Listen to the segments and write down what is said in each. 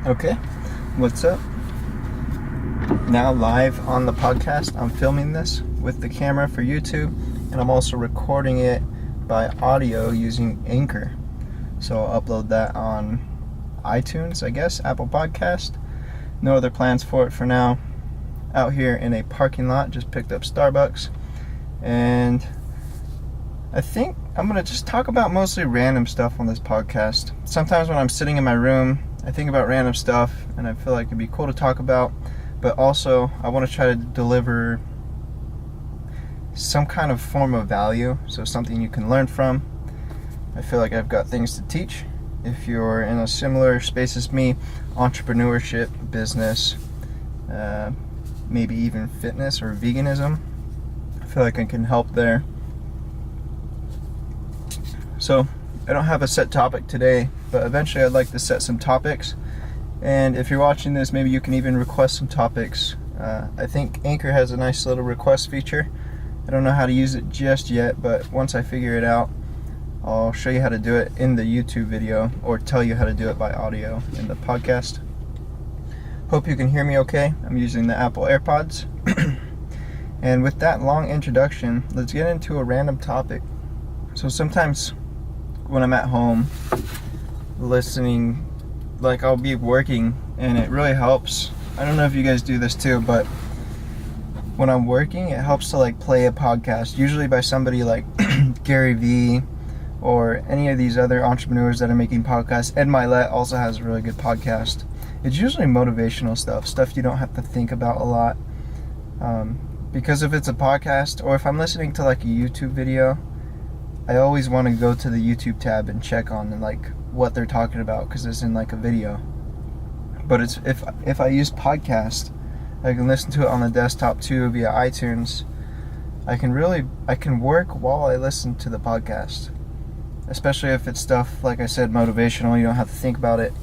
Okay, what's up? Now live on the podcast. I'm filming this with the camera for YouTube, and I'm also recording it by audio using Anchor. So I'll upload that on iTunes, I guess, Apple Podcast. No other plans for it for now. Out here in a parking lot, just picked up Starbucks, and I think I'm going to just talk about mostly random stuff on this podcast. Sometimes when I'm sitting in my room, I think about random stuff, and I feel like it'd be cool to talk about, but also I want to try to deliver some kind of form of value, so something you can learn from. I feel like I've got things to teach. If you're in a similar space as me, entrepreneurship, business, maybe even fitness or veganism, I feel like I can help there. So I don't have a set topic today, but eventually I'd like to set some topics. And if you're watching this, maybe you can even request some topics. I think Anchor has a nice little request feature. I don't know how to use it just yet, but once I figure it out, I'll show you how to do it in the YouTube video, or tell you how to do it by audio in the podcast. Hope you can hear me okay. I'm using the Apple AirPods. And with that long introduction, let's get into a random topic. So sometimes when I'm at home listening, like I'll be working, and it really helps. I don't know if you guys do this too, but when I'm working, it helps to like play a podcast, usually by somebody like Gary Vee or any of these other entrepreneurs that are making podcasts. Ed Milet also has a really good podcast. It's usually motivational stuff you don't have to think about a lot. Because if it's a podcast, or if I'm listening to like a YouTube video, I always want to go to the YouTube tab and check on like what they're talking about, because it's in like a video. But it's if I use podcast, I can listen to it on the desktop too via iTunes. I can work while I listen to the podcast, especially if it's stuff, like I said, motivational. You don't have to think about it.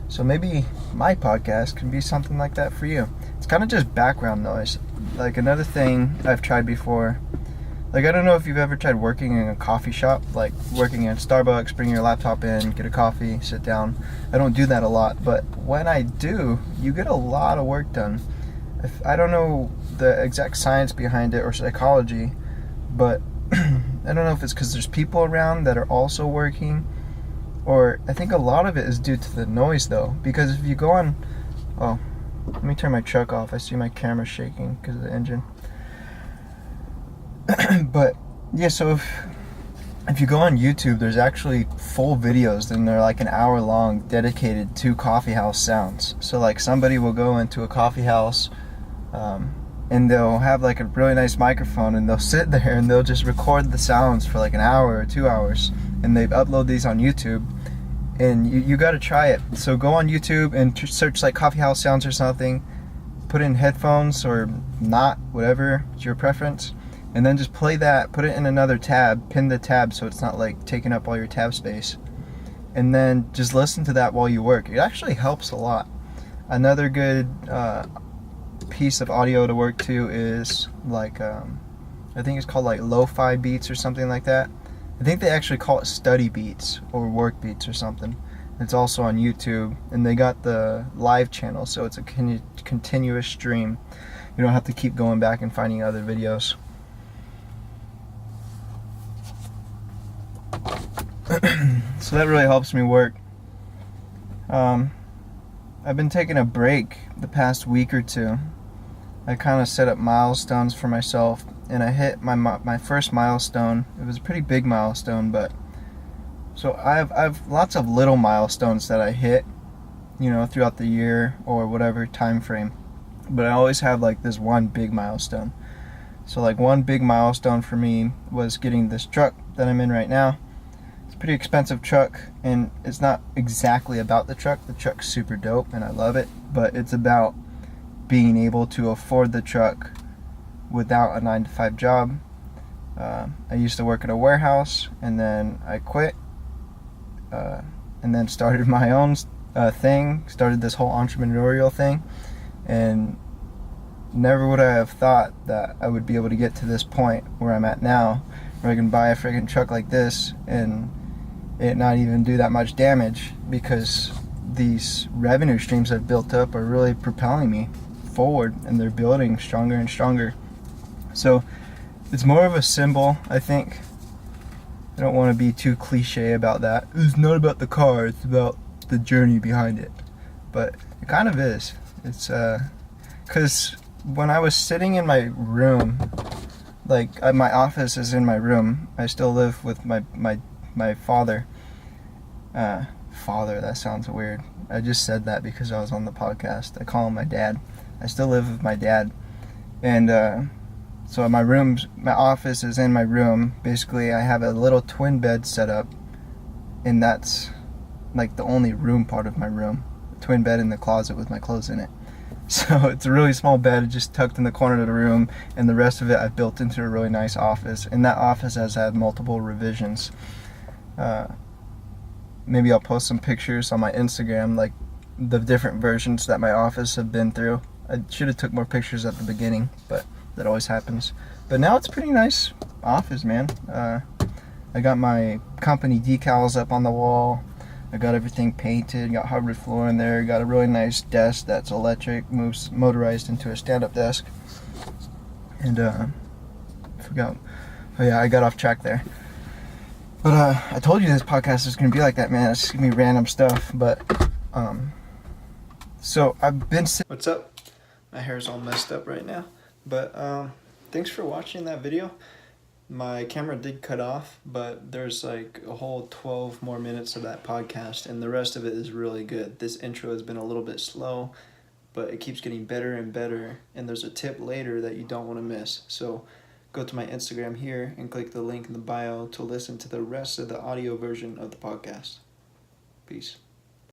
So maybe my podcast can be something like that for you. It's kind of just background noise. Like another thing I've tried before, like I don't know if you've ever tried working in a coffee shop, like working in Starbucks, bring your laptop in, get a coffee, sit down. I don't do that a lot, but when I do, you get a lot of work done. I don't know the exact science behind it or psychology, but I don't know if it's because there's people around that are also working, or I think a lot of it is due to the noise though, because if you go on, oh, let me turn my truck off. I see my camera shaking because of the engine. But yeah, so if you go on YouTube, there's actually full videos, and they're like an hour long, dedicated to coffee house sounds. So like somebody will go into a coffee house, and they'll have like a really nice microphone, and they'll sit there and they'll just record the sounds for like an hour or 2 hours, and they upload these on YouTube. And you got to try it. So go on YouTube and search like coffee house sounds or something, put in headphones or not, whatever, it's your preference, and then just play that, put it in another tab, pin the tab so it's not like taking up all your tab space, and then just listen to that while you work. It actually helps a lot. Another good piece of audio to work to is like I think it's called like lo-fi beats or something like that. I think they actually call it study beats or work beats or something. It's also on YouTube, and they got the live channel, so it's a continuous stream. You don't have to keep going back and finding other videos. So that really helps me work. I've been taking a break the past week or two. I kind of set up milestones for myself, and I hit my first milestone. It was a pretty big milestone, but so I've lots of little milestones that I hit, throughout the year or whatever time frame. But I always have like this one big milestone. So like one big milestone for me was getting this truck that I'm in right now. It's a pretty expensive truck, and it's not exactly about the truck. The truck's super dope and I love it, but it's about being able to afford the truck without a 9-to-5 job. I used to work at a warehouse, and then I quit, and then started my own thing, started this whole entrepreneurial thing, and never would I have thought that I would be able to get to this point where I'm at now, where I can buy a freaking truck like this and it not even do that much damage, because these revenue streams I've built up are really propelling me forward, and they're building stronger and stronger. So it's more of a symbol, I think. I don't want to be too cliche about that. It's not about the car, it's about the journey behind it. But it kind of is. It's because when I was sitting in my room, like my office is in my room. I still live with my father. Father, that sounds weird. I just said that because I was on the podcast. I call him my dad. I still live with my dad. And so my office is in my room. Basically, I have a little twin bed set up, and that's like the only room part of my room. A twin bed in the closet with my clothes in it. So it's a really small bed just tucked in the corner of the room, and the rest of it I've built into a really nice office. And that office has had multiple revisions. Maybe I'll post some pictures on my Instagram, like the different versions that my office have been through. I should have took more pictures at the beginning, but that always happens. But now it's a pretty nice office, man. I got my company decals up on the wall. I got everything painted, got hardwood floor in there, got a really nice desk that's electric, moves motorized into a stand-up desk. And I forgot. Oh yeah, I got off track there. But I told you this podcast is gonna be like that, man. It's just gonna be random stuff. But so I've been. What's up? My hair's all messed up right now. But thanks for watching that video. My camera did cut off, but there's like a whole 12 more minutes of that podcast, and the rest of it is really good. This intro has been a little bit slow, but it keeps getting better and better, and there's a tip later that you don't want to miss. So go to my Instagram here and click the link in the bio to listen to the rest of the audio version of the podcast. Peace.